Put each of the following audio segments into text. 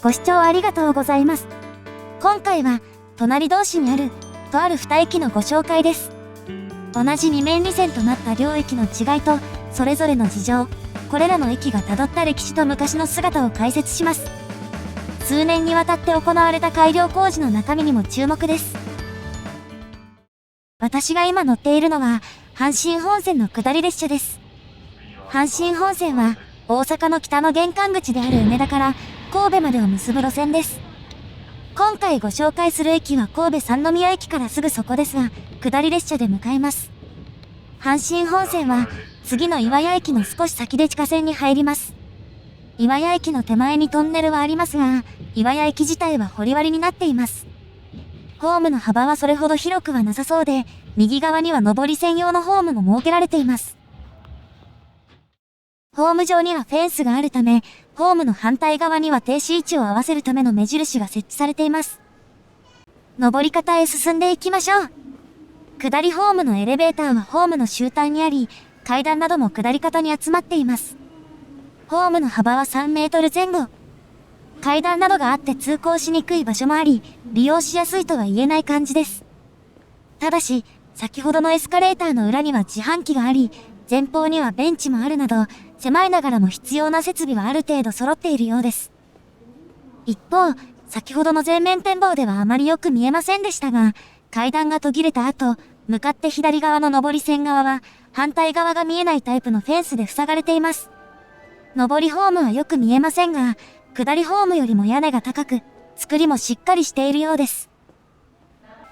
ご視聴ありがとうございます。今回は、隣同士にある、とある2駅のご紹介です。同じ二面二線となった両駅の違いと、それぞれの事情、これらの駅がたどった歴史と昔の姿を解説します。数年にわたって行われた改良工事の中身にも注目です。私が今乗っているのは、阪神本線の下り列車です。阪神本線は、大阪の北の玄関口である梅田から神戸までを結ぶ路線です。今回ご紹介する駅は神戸三宮駅からすぐそこですが、下り列車で向かいます。阪神本線は、次の岩屋駅の少し先で地下線に入ります。岩屋駅の手前にトンネルはありますが、岩屋駅自体は掘り割りになっています。ホームの幅はそれほど広くはなさそうで、右側には上り専用のホームも設けられています。ホーム上にはフェンスがあるため、ホームの反対側には停止位置を合わせるための目印が設置されています。上り方へ進んでいきましょう。下りホームのエレベーターはホームの終端にあり、階段なども下り方に集まっています。ホームの幅は3メートル前後。階段などがあって通行しにくい場所もあり、利用しやすいとは言えない感じです。ただし、先ほどのエスカレーターの裏には自販機があり、前方にはベンチもあるなど、狭いながらも必要な設備はある程度揃っているようです。一方、先ほどの前面展望ではあまりよく見えませんでしたが、階段が途切れた後、向かって左側の上り線側は、反対側が見えないタイプのフェンスで塞がれています。上りホームはよく見えませんが、下りホームよりも屋根が高く、作りもしっかりしているようです。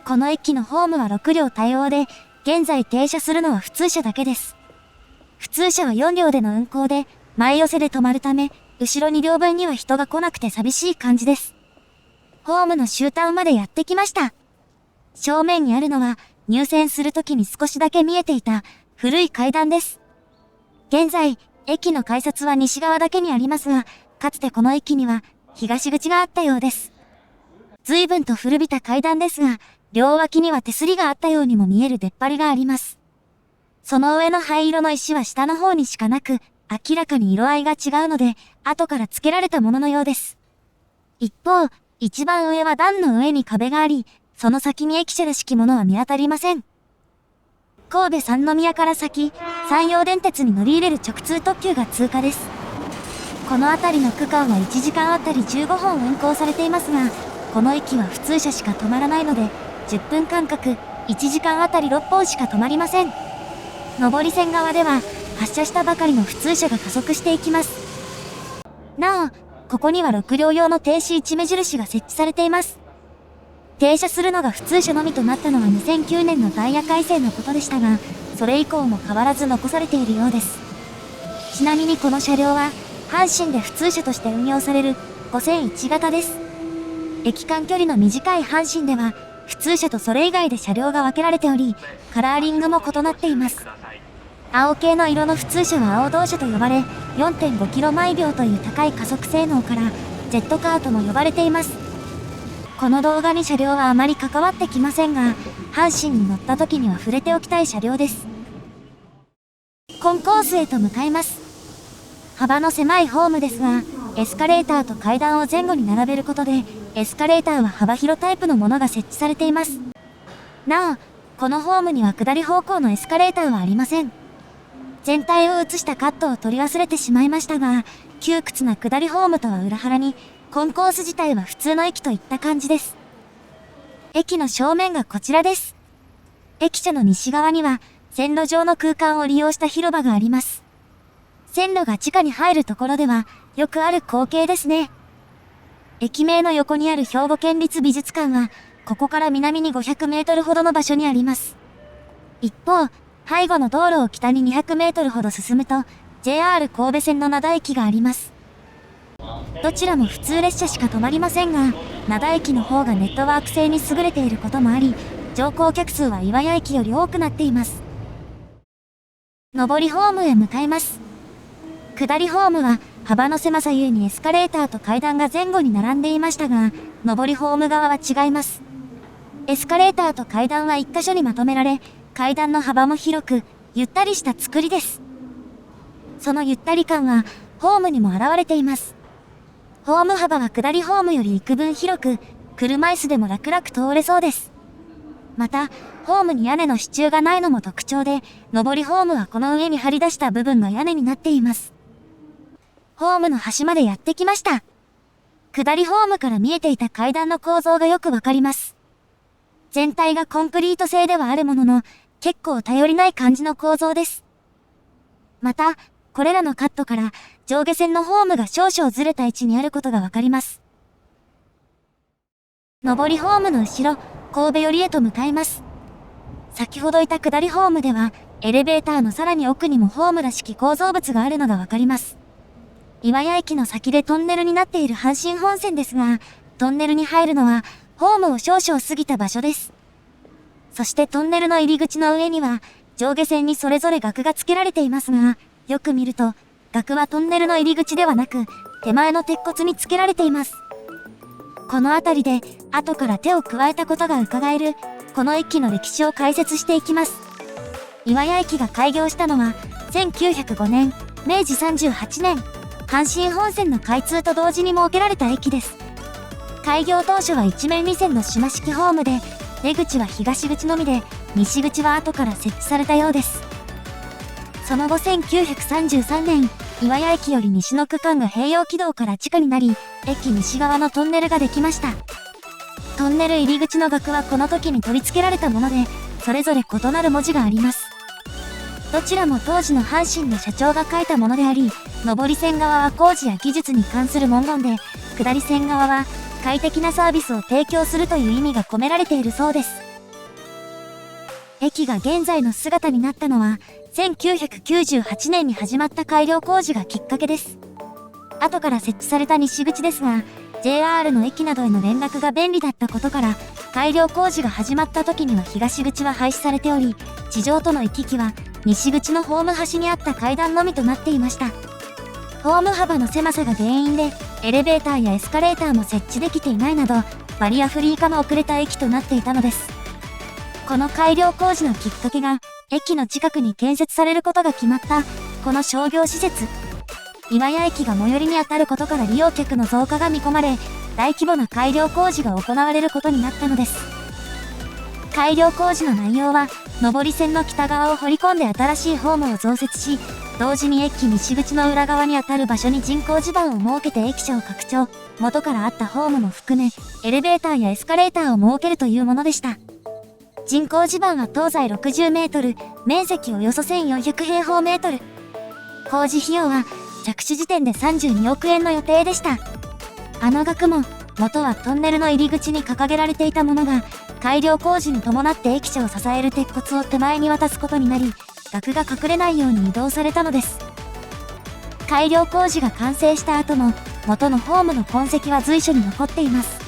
この駅のホームは6両対応で、現在停車するのは普通車だけです。普通車は4両での運行で、前寄せで止まるため、後ろ2両分には人が来なくて寂しい感じです。ホームの終端までやってきました。正面にあるのは、入線するときに少しだけ見えていた、古い階段です。現在、駅の改札は西側だけにありますが、かつてこの駅には、東口があったようです。随分と古びた階段ですが、両脇には手すりがあったようにも見える出っ張りがあります。その上の灰色の石は下の方にしかなく、明らかに色合いが違うので、後から付けられたもののようです。一方、一番上は段の上に壁があり、その先に駅舎らしきものは見当たりません。神戸三宮から先、山陽電鉄に乗り入れる直通特急が通過です。この辺りの区間は1時間あたり15本運行されていますが、この駅は普通車しか止まらないので、10分間隔、1時間あたり6本しか止まりません。上り線側では、発車したばかりの普通車が加速していきます。なお、ここには6両用の停止位置目印が設置されています。停車するのが普通車のみとなったのは2009年のダイヤ改正のことでしたが、それ以降も変わらず残されているようです。ちなみにこの車両は、阪神で普通車として運用される5001型です。駅間距離の短い阪神では、普通車とそれ以外で車両が分けられており、カラーリングも異なっています。青系の色の普通車は青銅車と呼ばれ、4.5 キロ毎秒という高い加速性能から、ジェットカーとも呼ばれています。この動画に車両はあまり関わってきませんが、阪神に乗った時には触れておきたい車両です。コンコースへと向かいます。幅の狭いホームですが、エスカレーターと階段を前後に並べることで、エスカレーターは幅広タイプのものが設置されています。なお、このホームには下り方向のエスカレーターはありません。全体を写したカットを取り忘れてしまいましたが、窮屈な下りホームとは裏腹に、コンコース自体は普通の駅といった感じです。駅の正面がこちらです。駅舎の西側には、線路上の空間を利用した広場があります。線路が地下に入るところでは、よくある光景ですね。駅名の横にある兵庫県立美術館は、ここから南に500メートルほどの場所にあります。一方、背後の道路を北に200メートルほど進むと、JR 神戸線の灘駅があります。どちらも普通列車しか止まりませんが、灘駅の方がネットワーク性に優れていることもあり、乗降客数は岩屋駅より多くなっています。上りホームへ向かいます。下りホームは、幅の狭さゆえにエスカレーターと階段が前後に並んでいましたが、上りホーム側は違います。エスカレーターと階段は一箇所にまとめられ、階段の幅も広く、ゆったりした作りです。そのゆったり感は、ホームにも現れています。ホーム幅は下りホームより幾分広く、車椅子でも楽々通れそうです。また、ホームに屋根の支柱がないのも特徴で、上りホームはこの上に張り出した部分が屋根になっています。ホームの端までやってきました。下りホームから見えていた階段の構造がよくわかります。全体がコンクリート製ではあるものの、結構頼りない感じの構造です。また、これらのカットから上下線のホームが少々ずれた位置にあることがわかります。上りホームの後ろ、神戸寄りへと向かいます。先ほどいた下りホームでは、エレベーターのさらに奥にもホームらしき構造物があるのがわかります。岩屋駅の先でトンネルになっている阪神本線ですが、トンネルに入るのは、ホームを少々過ぎた場所です。そしてトンネルの入り口の上には、上下線にそれぞれ額が付けられていますが、よく見ると、額はトンネルの入り口ではなく、手前の鉄骨に付けられています。この辺りで、後から手を加えたことが伺える、この駅の歴史を解説していきます。岩屋駅が開業したのは、1905年、明治38年、阪神本線の開通と同時に設けられた駅です。開業当初は一面二線の島式ホームで、出口は東口のみで、西口は後から設置されたようです。その後1933年、岩屋駅より西の区間が併用軌道から地下になり、駅西側のトンネルができました。トンネル入り口の額はこの時に取り付けられたもので、それぞれ異なる文字があります。どちらも当時の阪神の社長が書いたものであり、上り線側は工事や技術に関する文言で、下り線側は快適なサービスを提供するという意味が込められているそうです。駅が現在の姿になったのは、1998年に始まった改良工事がきっかけです。後から設置された西口ですが、JR の駅などへの連絡が便利だったことから、改良工事が始まった時には東口は廃止されており、地上との行き来は西口のホーム端にあった階段のみとなっていました。ホーム幅の狭さが原因で、エレベーターやエスカレーターも設置できていないなど、バリアフリー化の遅れた駅となっていたのです。この改良工事のきっかけが、駅の近くに建設されることが決まった、この商業施設。岩屋駅が最寄りにあたることから利用客の増加が見込まれ、大規模な改良工事が行われることになったのです。改良工事の内容は、上り線の北側を掘り込んで新しいホームを増設し、同時に駅西口の裏側にあたる場所に人工地盤を設けて駅舎を拡張、元からあったホームも含め、エレベーターやエスカレーターを設けるというものでした。人工地盤は東西60メートル、面積およそ1400平方メートル。工事費用は着手時点で32億円の予定でした。あの額も、元はトンネルの入り口に掲げられていたものが、改良工事に伴って駅舎を支える鉄骨を手前に渡すことになり、額が隠れないように移動されたのです。改良工事が完成した後も、元のホームの痕跡は随所に残っています。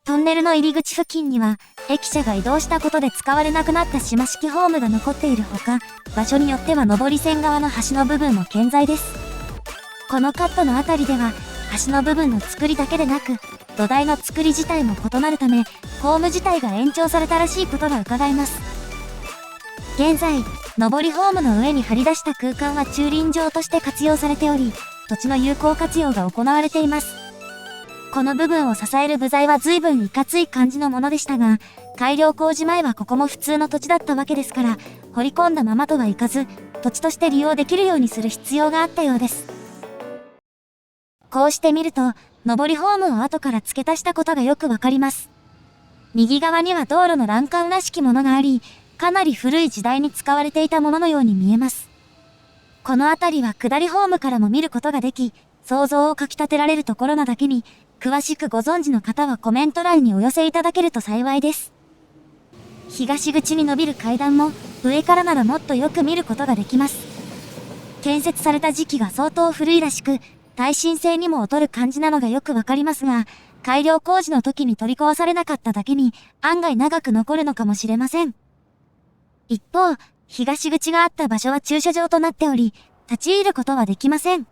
トンネルの入り口付近には、駅舎が移動したことで使われなくなった島式ホームが残っているほか、場所によっては上り線側の端の部分も健在です。このカットのあたりでは、端の部分の作りだけでなく、土台の作り自体も異なるため、ホーム自体が延長されたらしいことが伺えます。現在、上りホームの上に張り出した空間は駐輪場として活用されており、土地の有効活用が行われています。この部分を支える部材は随分いかつい感じのものでしたが、改良工事前はここも普通の土地だったわけですから、掘り込んだままとはいかず、土地として利用できるようにする必要があったようです。こうして見ると、上りホームを後から付け足したことがよくわかります。右側には道路の欄干らしきものがあり、かなり古い時代に使われていたもののように見えます。この辺りは下りホームからも見ることができ、想像をかき立てられるところなだけに、詳しくご存知の方はコメント欄にお寄せいただけると幸いです。東口に伸びる階段も、上からならもっとよく見ることができます。建設された時期が相当古いらしく、耐震性にも劣る感じなのがよくわかりますが、改良工事の時に取り壊されなかっただけに、案外長く残るのかもしれません。一方、東口があった場所は駐車場となっており、立ち入ることはできません。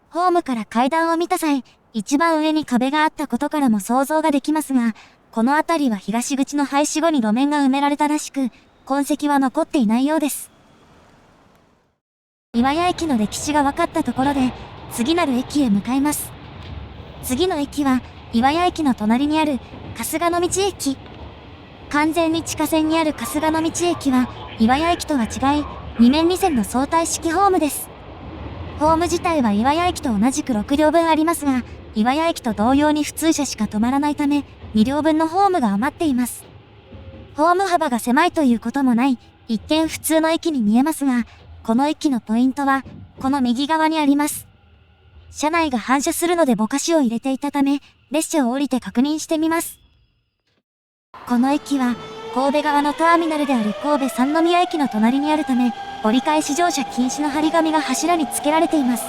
ホームから階段を見た際、一番上に壁があったことからも想像ができますが、この辺りは東口の廃止後に路面が埋められたらしく、痕跡は残っていないようです。岩屋駅の歴史が分かったところで、次なる駅へ向かいます。次の駅は、岩屋駅の隣にある、春日野道駅。完全に地下線にある春日野道駅は、岩屋駅とは違い、2面2線の相対式ホームです。ホーム自体は岩屋駅と同じく6両分ありますが、岩屋駅と同様に普通車しか止まらないため、2両分のホームが余っています。ホーム幅が狭いということもない、一見普通の駅に見えますが、この駅のポイントは、この右側にあります。車内が反射するのでぼかしを入れていたため、列車を降りて確認してみます。この駅は、神戸側のターミナルである神戸三宮駅の隣にあるため、折り返し乗車禁止の張り紙が柱に付けられています。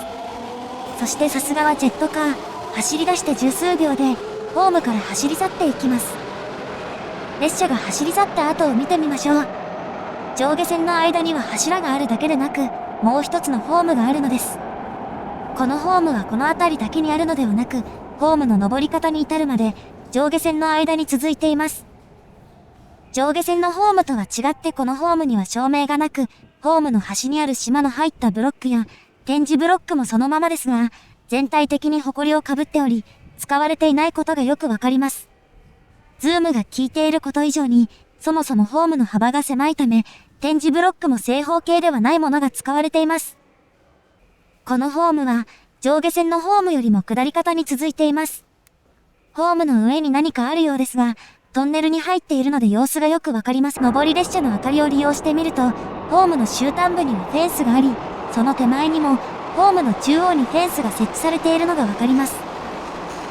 そしてさすがはジェットカー、走り出して十数秒で、ホームから走り去っていきます。列車が走り去った後を見てみましょう。上下線の間には柱があるだけでなく、もう一つのホームがあるのです。このホームはこの辺りだけにあるのではなく、ホームの登り方に至るまで、上下線の間に続いています。上下線のホームとは違ってこのホームには照明がなく、ホームの端にある島の入ったブロックや、展示ブロックもそのままですが、全体的に埃をかぶっており、使われていないことがよくわかります。ズームが効いていること以上に、そもそもホームの幅が狭いため、展示ブロックも正方形ではないものが使われています。このホームは、上下線のホームよりも下り方に続いています。ホームの上に何かあるようですが、トンネルに入っているので様子がよくわかります。上り列車の明かりを利用してみると、ホームの終端部にはフェンスがあり、その手前にも、ホームの中央にフェンスが設置されているのがわかります。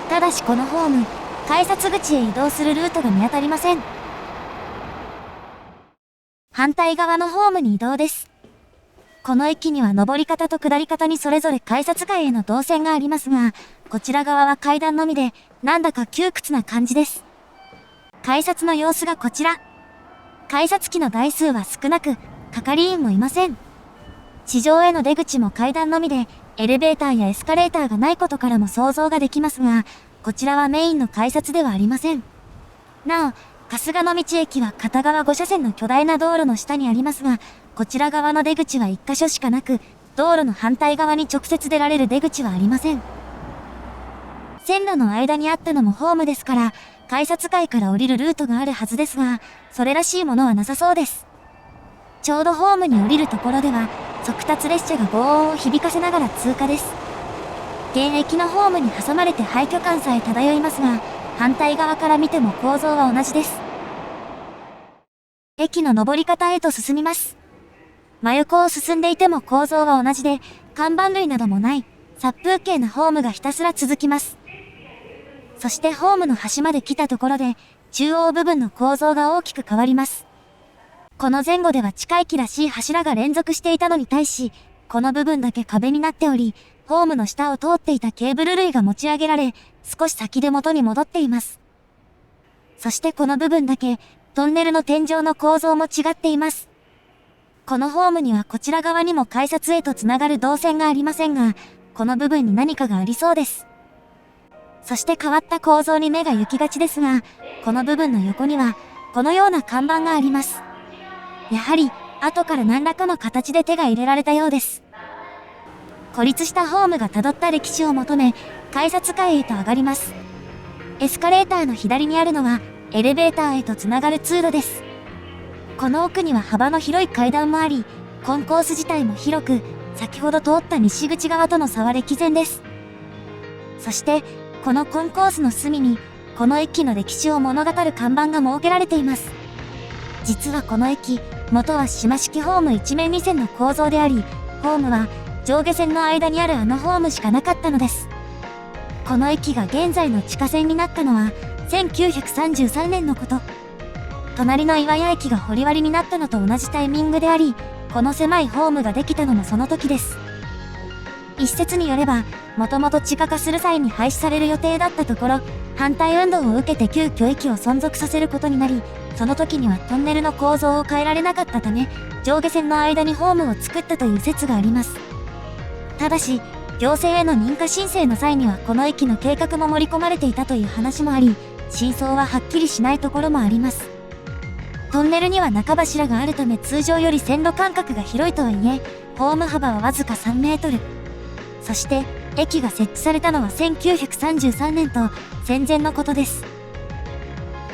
ただしこのホーム、改札口へ移動するルートが見当たりません。反対側のホームに移動です。この駅には上り方と下り方にそれぞれ改札階への動線がありますが、こちら側は階段のみで、なんだか窮屈な感じです。改札の様子がこちら。改札機の台数は少なく、係員もいません。地上への出口も階段のみで、エレベーターやエスカレーターがないことからも想像ができますが、こちらはメインの改札ではありません。なお、春日野道駅は片側5車線の巨大な道路の下にありますが、こちら側の出口は1箇所しかなく、道路の反対側に直接出られる出口はありません。線路の間にあったのもホームですから、改札階から降りるルートがあるはずですが、それらしいものはなさそうです。ちょうどホームに降りるところでは、速達列車が轟音を響かせながら通過です。現駅のホームに挟まれて廃墟感さえ漂いますが、反対側から見ても構造は同じです。駅の上り方へと進みます。真横を進んでいても構造は同じで、看板類などもない、殺風景なホームがひたすら続きます。そしてホームの端まで来たところで、中央部分の構造が大きく変わります。この前後では地下駅らしい柱が連続していたのに対し、この部分だけ壁になっており、ホームの下を通っていたケーブル類が持ち上げられ、少し先で元に戻っています。そしてこの部分だけ、トンネルの天井の構造も違っています。このホームにはこちら側にも改札へとつながる動線がありませんが、この部分に何かがありそうです。そして変わった構造に目が行きがちですが、この部分の横には、このような看板があります。やはり、後から何らかの形で手が入れられたようです。孤立したホームが辿った歴史を求め、改札階へと上がります。エスカレーターの左にあるのは、エレベーターへとつながる通路です。この奥には幅の広い階段もあり、コンコース自体も広く、先ほど通った西口側との差は歴然です。そして、このコンコースの隅に、この駅の歴史を物語る看板が設けられています。実はこの駅、元は島式ホーム一面二線の構造であり、ホームは上下線の間にあるあのホームしかなかったのです。この駅が現在の地下線になったのは、1933年のこと。隣の岩屋駅が掘割になったのと同じタイミングであり、この狭いホームができたのもその時です。一説によれば、もともと地下化する際に廃止される予定だったところ、反対運動を受けて急遽駅を存続させることになり、その時にはトンネルの構造を変えられなかったため、上下線の間にホームを作ったという説があります。ただし、行政への認可申請の際にはこの駅の計画も盛り込まれていたという話もあり、真相ははっきりしないところもあります。トンネルには中柱があるため通常より線路間隔が広いとはいえ、ホーム幅はわずか3メートル。そして、駅が設置されたのは1933年と戦前のことです。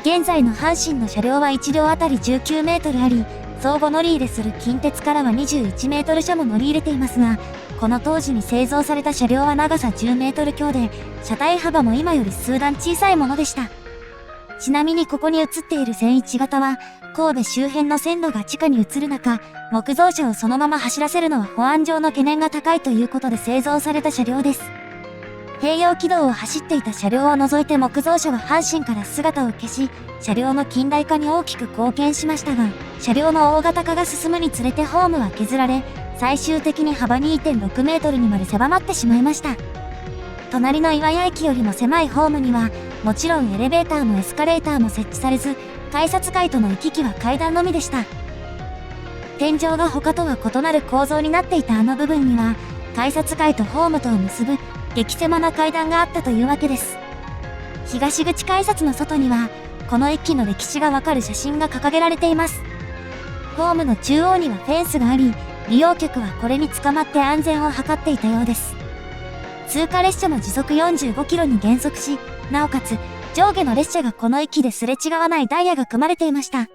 現在の阪神の車両は1両あたり19メートルあり、相互乗り入れする近鉄からは21メートル車も乗り入れていますが、この当時に製造された車両は長さ10メートル強で、車体幅も今より数段小さいものでした。ちなみにここに映っている1001型は、神戸周辺の線路が地下に移る中、木造車をそのまま走らせるのは保安上の懸念が高いということで製造された車両です。併用軌道を走っていた車両を除いて木造車は阪神から姿を消し、車両の近代化に大きく貢献しましたが、車両の大型化が進むにつれてホームは削られ、最終的に幅 2.6 メートルにまで狭まってしまいました。隣の岩屋駅よりも狭いホームには、もちろんエレベーターもエスカレーターも設置されず、改札階との行き来は階段のみでした。天井が他とは異なる構造になっていたあの部分には、改札階とホームとを結ぶ激狭な階段があったというわけです。東口改札の外には、この駅の歴史がわかる写真が掲げられています。ホームの中央にはフェンスがあり、利用客はこれに捕まって安全を図っていたようです。通過列車も時速45キロに減速し、なおかつ上下の列車がこの駅ですれ違わないダイヤが組まれていました。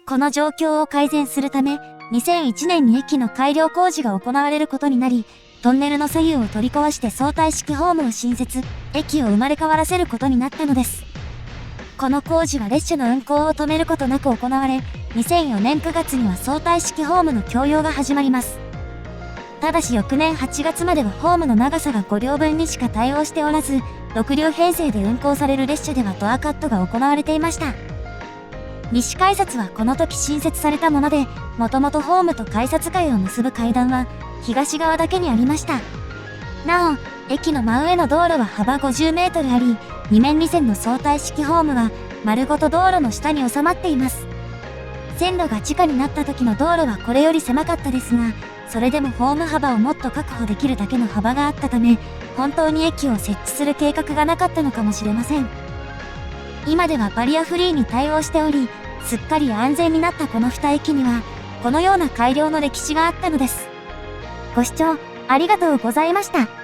この状況を改善するため、2001年に駅の改良工事が行われることになり、トンネルの左右を取り壊して相対式ホームを新設、駅を生まれ変わらせることになったのです。この工事は列車の運行を止めることなく行われ、2004年9月には相対式ホームの供用が始まります。ただし翌年8月まではホームの長さが5両分にしか対応しておらず、6両編成で運行される列車ではドアカットが行われていました。西改札はこの時新設されたもので、もともとホームと改札階を結ぶ階段は東側だけにありました。なお、駅の真上の道路は幅50メートルあり、2面2線の相対式ホームは丸ごと道路の下に収まっています。線路が地下になった時の道路はこれより狭かったですが、それでもホーム幅をもっと確保できるだけの幅があったため、本当に駅を設置する計画がなかったのかもしれません。今ではバリアフリーに対応しており、すっかり安全になったこの2駅には、このような改良の歴史があったのです。ご視聴ありがとうございました。